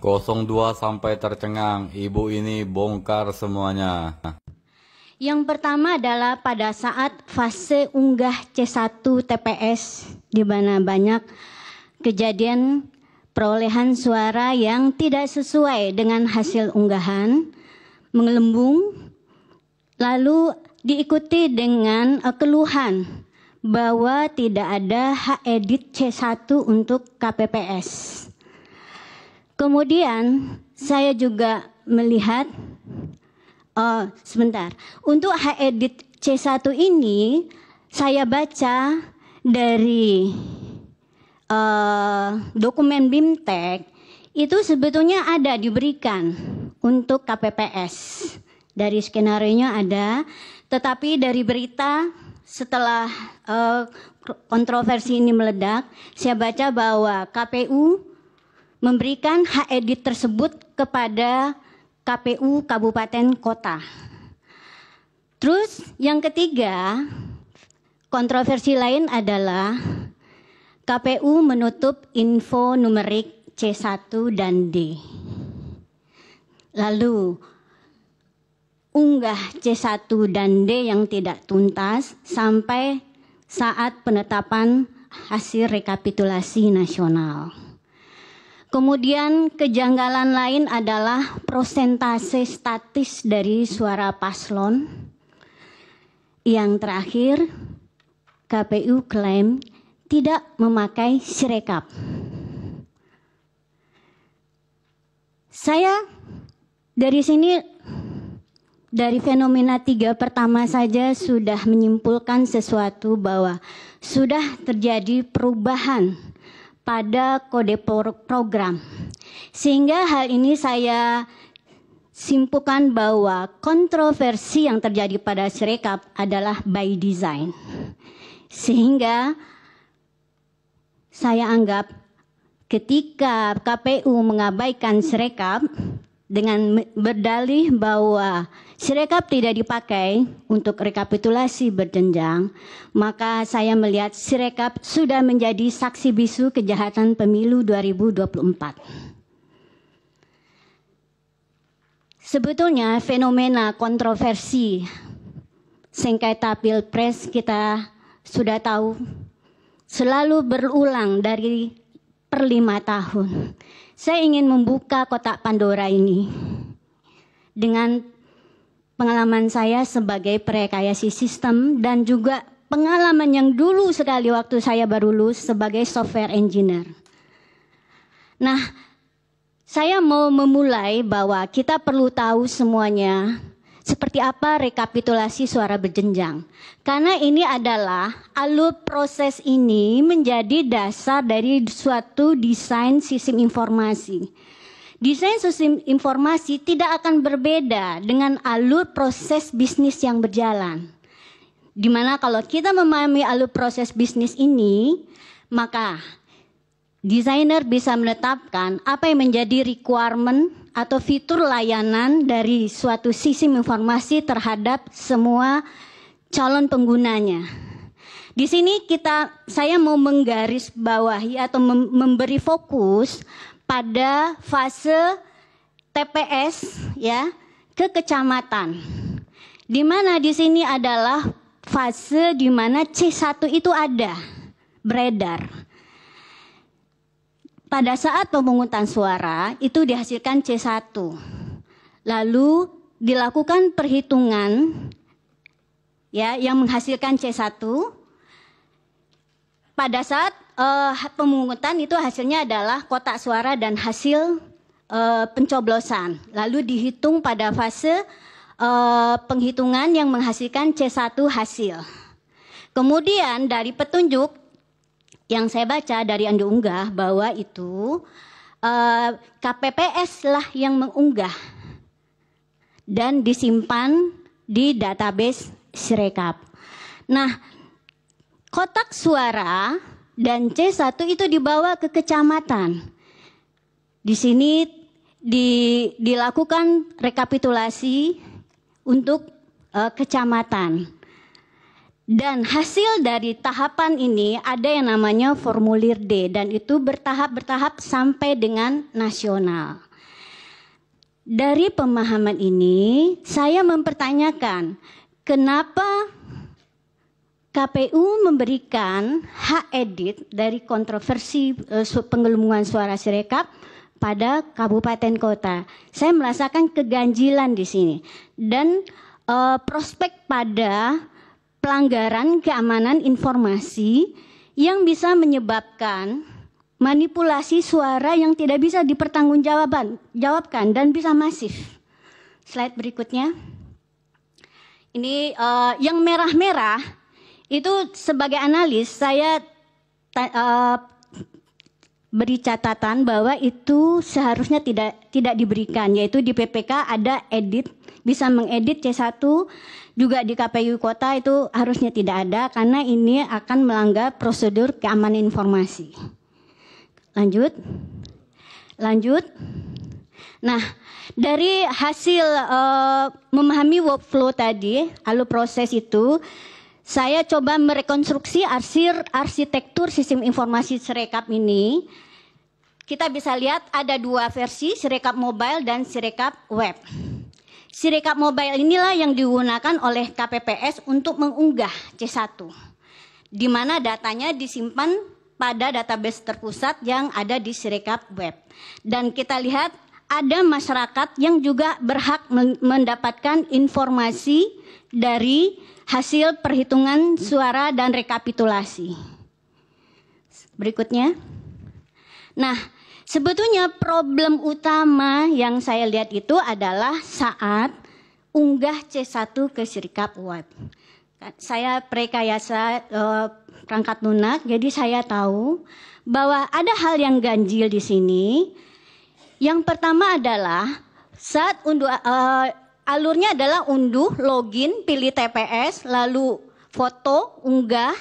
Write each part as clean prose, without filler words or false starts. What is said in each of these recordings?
02 sampai tercengang, Ibu ini bongkar semuanya. Yang pertama adalah pada saat fase unggah C1 TPS, di mana banyak kejadian perolehan suara yang tidak sesuai dengan hasil unggahan, menggelembung, lalu diikuti dengan keluhan bahwa tidak ada hak edit C1 untuk KPPS. Kemudian saya juga melihat, untuk hak edit C1 ini saya baca dari dokumen BIMTEK itu sebetulnya ada diberikan untuk KPPS. Dari skenario-nya ada, tetapi dari berita setelah kontroversi ini meledak, saya baca bahwa KPU memberikan hak edit tersebut kepada KPU Kabupaten Kota. Terus yang ketiga, kontroversi lain adalah KPU menutup info numerik C1 dan D. Lalu unggah C1 dan D yang tidak tuntas sampai saat penetapan hasil rekapitulasi nasional. Kemudian kejanggalan lain adalah prosentase statis dari suara paslon. Yang terakhir, KPU klaim tidak memakai Sirekap. Saya dari sini, dari fenomena 3 pertama saja sudah menyimpulkan sesuatu bahwa sudah terjadi perubahan pada kode program. Sehingga hal ini saya simpulkan bahwa kontroversi yang terjadi pada Sirekap adalah by design. Sehingga saya anggap ketika KPU mengabaikan Sirekap dengan berdalih bahwa Sirekap tidak dipakai untuk rekapitulasi berjenjang, maka saya melihat Sirekap sudah menjadi saksi bisu kejahatan pemilu 2024. Sebetulnya fenomena kontroversi sengketa Pilpres kita sudah tahu selalu berulang dari per 5 tahun. Saya ingin membuka kotak Pandora ini dengan pengalaman saya sebagai perekayasa sistem dan juga pengalaman yang dulu sekali waktu saya baru lulus sebagai software engineer. Nah, saya mau memulai bahwa kita perlu tahu semuanya seperti apa rekapitulasi suara berjenjang. Karena ini adalah alur proses ini menjadi dasar dari suatu desain sistem informasi. Desain sistem informasi tidak akan berbeda dengan alur proses bisnis yang berjalan. Dimana kalau kita memahami alur proses bisnis ini, maka desainer bisa menetapkan apa yang menjadi requirement atau fitur layanan dari suatu sistem informasi terhadap semua calon penggunanya. Di sini saya mau menggarisbawahi atau memberi fokus pada fase TPS ya ke kecamatan. Di mana di sini adalah fase di mana C1 itu ada beredar. Pada saat pemungutan suara itu dihasilkan C1. Lalu dilakukan perhitungan ya yang menghasilkan C1. Pada saat pemungutan itu hasilnya adalah kotak suara dan hasil pencoblosan. Lalu dihitung pada fase penghitungan yang menghasilkan C1 hasil. Kemudian dari petunjuk yang saya baca dari Anda unggah bahwa itu KPPS lah yang mengunggah dan disimpan di database Sirekap. Nah, kotak suara dan C1 itu dibawa ke kecamatan. Di sini dilakukan rekapitulasi untuk kecamatan. Dan hasil dari tahapan ini ada yang namanya formulir D dan itu bertahap-bertahap sampai dengan nasional. Dari pemahaman ini, saya mempertanyakan kenapa KPU memberikan hak edit dari kontroversi penggelembungan suara Sirekap pada kabupaten kota. Saya merasakan keganjilan di sini dan prospek pada pelanggaran keamanan informasi yang bisa menyebabkan manipulasi suara yang tidak bisa dipertanggungjawabkan dan bisa masif. Slide berikutnya. Ini yang merah-merah itu sebagai analis saya beri catatan bahwa itu seharusnya tidak diberikan, yaitu di PPK ada edit, bisa mengedit C1, juga di KPU kota itu harusnya tidak ada karena ini akan melanggar prosedur keamanan informasi. Lanjut. Nah, dari hasil memahami workflow tadi, lalu proses itu, saya coba merekonstruksi arsitektur sistem informasi Sirekap ini. Kita bisa lihat ada dua versi, Sirekap mobile dan Sirekap web. Sirekap mobile inilah yang digunakan oleh KPPS untuk mengunggah C1, di mana datanya disimpan pada database terpusat yang ada di Sirekap web. Dan kita lihat ada masyarakat yang juga berhak mendapatkan informasi dari hasil perhitungan suara dan rekapitulasi. Berikutnya. Nah, sebetulnya problem utama yang saya lihat itu adalah saat unggah C1 ke Sirekap web. Saya prekayasa perangkat lunak, jadi saya tahu bahwa ada hal yang ganjil di sini. Yang pertama adalah saat alurnya adalah unduh, login, pilih TPS, lalu foto, unggah.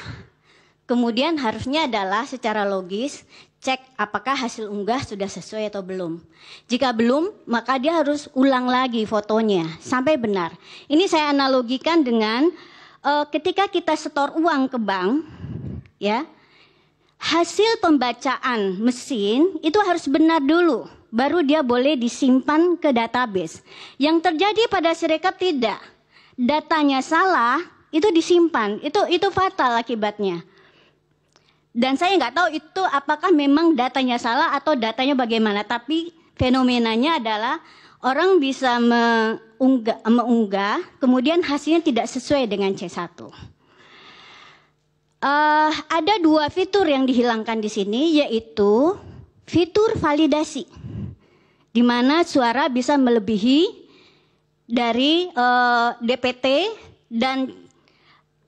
Kemudian harusnya adalah secara logis cek apakah hasil unggah sudah sesuai atau belum. Jika belum, maka dia harus ulang lagi fotonya sampai benar. Ini saya analogikan dengan ketika kita setor uang ke bank, ya, hasil pembacaan mesin itu harus benar dulu, baru dia boleh disimpan ke database. Yang terjadi pada Sirekap tidak, datanya salah, itu disimpan, itu fatal akibatnya. Dan saya nggak tahu itu apakah memang datanya salah atau datanya bagaimana, tapi fenomenanya adalah orang bisa mengunggah, kemudian hasilnya tidak sesuai dengan C1. Ada dua fitur yang dihilangkan di sini, yaitu fitur validasi, di mana suara bisa melebihi dari DPT dan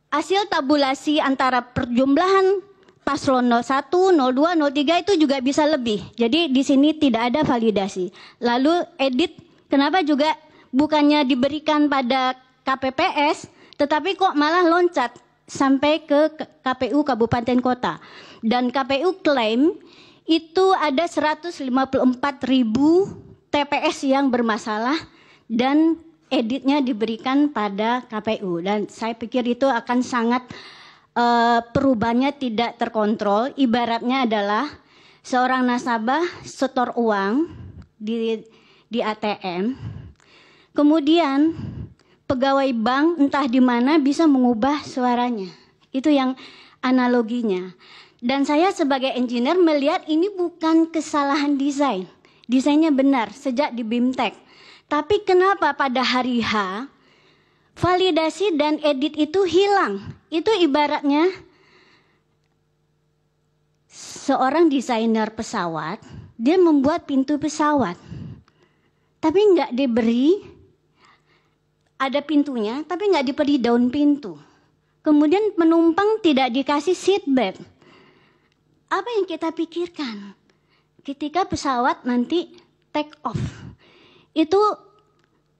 hasil tabulasi antara perjumlahan paslon 01, 02, 03 itu juga bisa lebih. Jadi di sini tidak ada validasi. Lalu edit, kenapa juga bukannya diberikan pada KPPS, tetapi kok malah loncat sampai ke KPU Kabupaten Kota. Dan KPU klaim itu ada 154.000 TPS yang bermasalah dan editnya diberikan pada KPU. Dan saya pikir itu akan sangat perubahannya tidak terkontrol. Ibaratnya adalah seorang nasabah setor uang di ATM, kemudian pegawai bank entah di mana bisa mengubah suaranya. Itu yang analoginya. Dan saya sebagai engineer melihat ini bukan kesalahan desain. Desainnya benar sejak di BIMTEK. Tapi kenapa pada hari H validasi dan edit itu hilang? Itu ibaratnya seorang desainer pesawat, dia membuat pintu pesawat, tapi nggak diberi, ada pintunya, tapi nggak diberi daun pintu. Kemudian penumpang tidak dikasih seatbelt. Apa yang kita pikirkan ketika pesawat nanti take off? Itu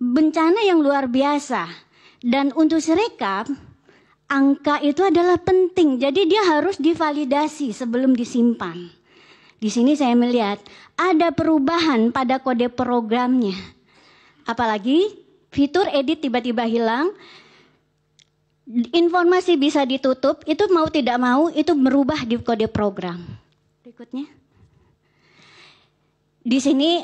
bencana yang luar biasa. Dan untuk Sirekap, angka itu adalah penting. Jadi dia harus divalidasi sebelum disimpan. Di sini saya melihat ada perubahan pada kode programnya. Apalagi fitur edit tiba-tiba hilang. Informasi bisa ditutup, itu mau tidak mau itu berubah di kode program. Berikutnya. Di sini